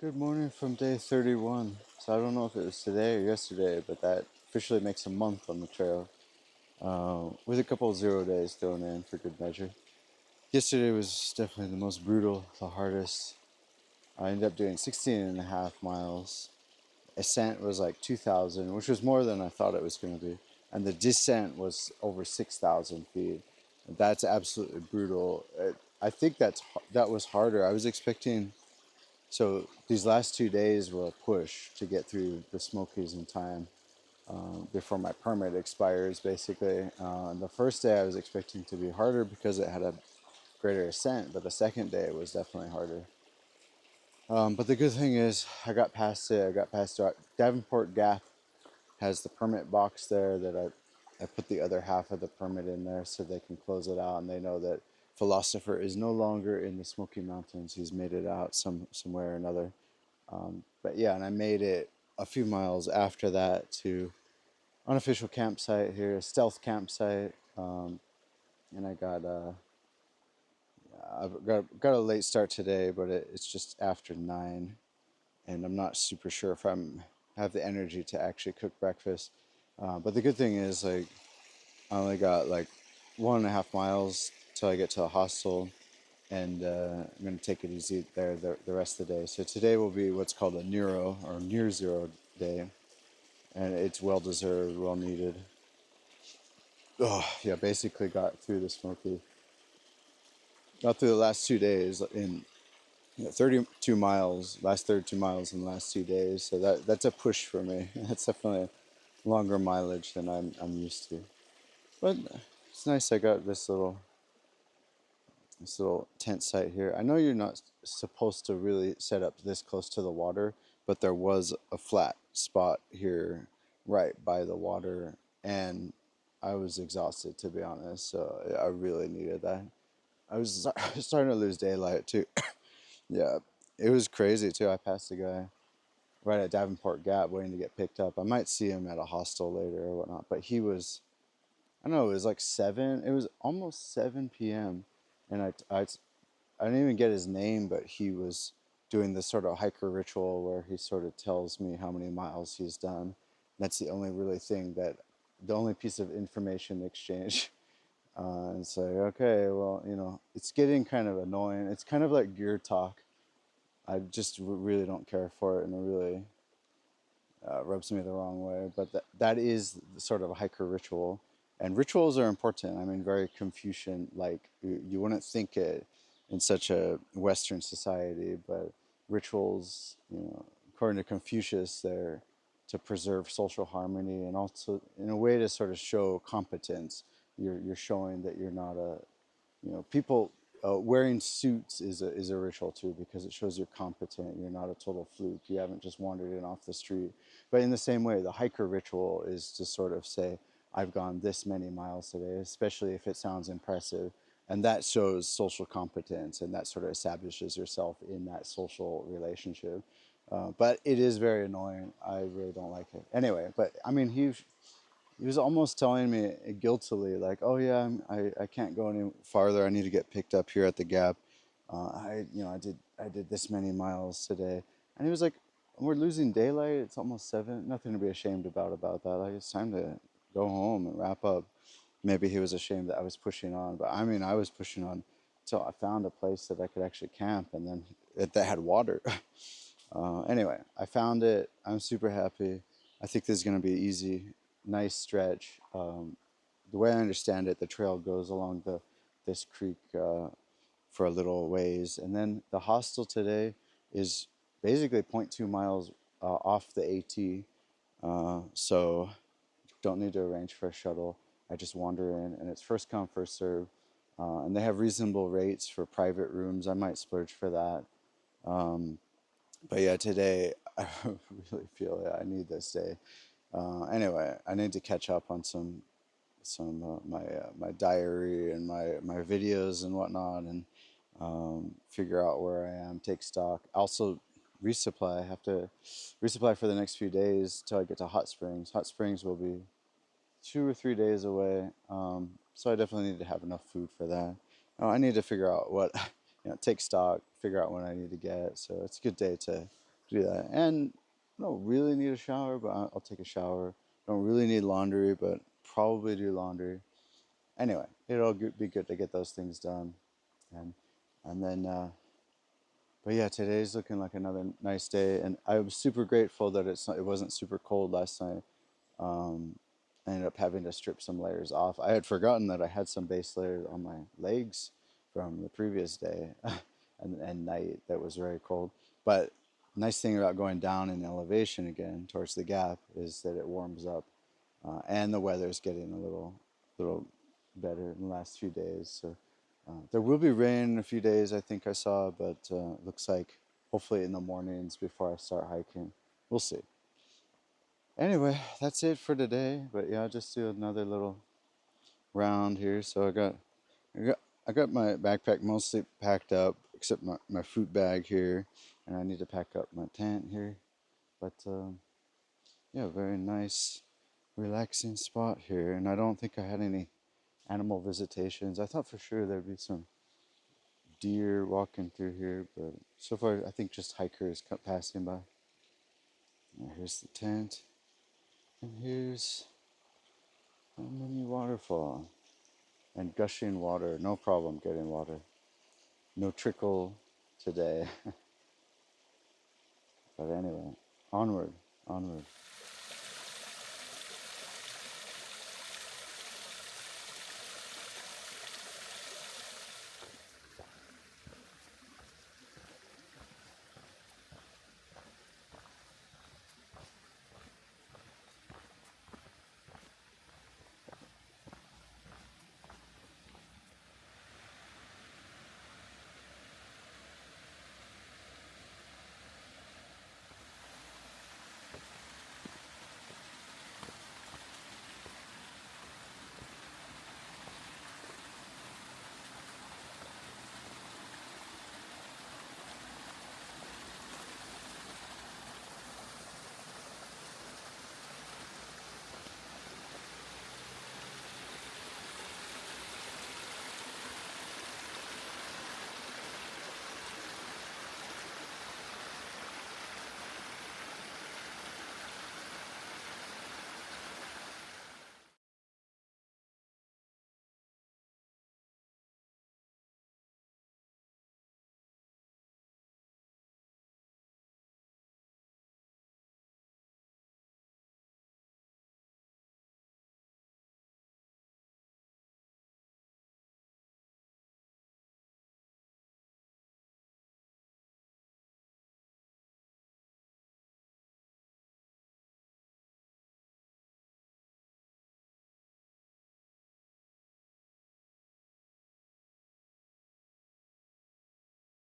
Good morning from day 31. So I don't know if it was today or yesterday, but that officially makes a month on the trail, with a couple of 0 days thrown in for good measure. Yesterday was definitely the most brutal, the hardest. I ended up doing 16 and a half miles. Ascent was like 2,000, which was more than I thought it was going to be. And the descent was over 6,000 feet. That's absolutely brutal. I think that was harder. I was expecting so these last 2 days were a push to get through the Smokies in time before my permit expires, basically. And the first day I was expecting to be harder because it had a greater ascent, but the second day was definitely harder. But the good thing is I got past it. I got past Davenport Gap has the permit box there that I put the other half of the permit in there so they can close it out and they know that Philosopher is no longer in the Smoky Mountains. He's made it out somewhere or another. But yeah, and I made it a few miles after that to unofficial campsite here, a stealth campsite, and I've got a late start today, but it's just after 9, and I'm not super sure if I'm have the energy to actually cook breakfast. But the good thing is, like, I only got like 1.5 miles till I get to a hostel, and I'm gonna take it easy there the rest of the day. So today will be what's called a Nero or near zero day, and it's well deserved, well needed. Oh yeah, basically got through the Smoky, got through the last 2 days in 32 miles, last 32 miles in the last 2 days. So that's a push for me. That's definitely longer mileage than I'm used to. But it's nice. I got this little tent site here. I know you're not supposed to really set up this close to the water, but there was a flat spot here right by the water, and I was exhausted, to be honest, so I really needed that. I was starting to lose daylight too. Yeah, it was crazy too. I passed a guy right at Davenport Gap waiting to get picked up. I might see him at a hostel later or whatnot, but he was, I don't know, it was like 7, it was almost 7 p.m. And I didn't even get his name, but he was doing this sort of hiker ritual where he sort of tells me how many miles he's done. That's the only really thing the only piece of information exchange. And say, okay, well, it's getting kind of annoying. It's kind of like gear talk. I just really don't care for it, and it really rubs me the wrong way. But that is sort of a hiker ritual. And rituals are important. I mean, very Confucian, like you wouldn't think it in such a Western society, but rituals, according to Confucius, they're to preserve social harmony and also in a way to sort of show competence. You're showing that you're not people wearing suits is a ritual too because it shows you're competent. You're not a total fluke. You haven't just wandered in off the street. But in the same way, the hiker ritual is to sort of say, "I've gone this many miles today," especially if it sounds impressive, and that shows social competence, and that sort of establishes yourself in that social relationship. But it is very annoying. I really don't like it. Anyway, but I mean, he was almost telling me guiltily, like, "Oh yeah, I can't go any farther. I need to get picked up here at the Gap. I did this many miles today." And he was like, "We're losing daylight. It's almost 7. Nothing to be ashamed about that. Like, it's time to go home and wrap up." Maybe he was ashamed that I was pushing on, but I mean, I was pushing on until I found a place that I could actually camp, and then that had water. Anyway, I found it. I'm super happy. I think this is going to be easy, nice stretch. The way I understand it, the trail goes along this creek for a little ways, and then the hostel today is basically zero point 0.2 miles off the AT. So don't need to arrange for a shuttle. I just wander in, and it's first come, first serve. And they have reasonable rates for private rooms. I might splurge for that. But yeah, today I really feel I need this day. Anyway, I need to catch up on some my diary and my videos and whatnot, and figure out where I am, take stock. Also, resupply. I have to resupply for the next few days till I get to Hot Springs. Hot Springs will be 2 or 3 days away, so I definitely need to have enough food for that. I need to figure out what, take stock, figure out what I need to get. So it's a good day to do that. And I don't really need a shower, but I'll take a shower. Don't really need laundry, but probably do laundry. Anyway, it'll be good to get those things done. And and then, but yeah, today's looking like another nice day. And I was super grateful that it wasn't super cold last night. Um, I ended up having to strip some layers off. I had forgotten that I had some base layers on my legs from the previous day and night that was very cold. But nice thing about going down in elevation again towards the gap is that it warms up, and the weather's getting a little better in the last few days. So there will be rain in a few days, I think I saw, but looks like hopefully in the mornings before I start hiking. We'll see. Anyway, that's it for today. But yeah, I'll just do another little round here. So I got, I got my backpack mostly packed up, except my fruit bag here, and I need to pack up my tent here. But yeah, very nice, relaxing spot here. And I don't think I had any animal visitations. I thought for sure there'd be some deer walking through here, but so far I think just hikers passing by. Now, here's the tent, and here's a mini waterfall. And gushing water, no problem getting water. No trickle today. But anyway, onward, onward.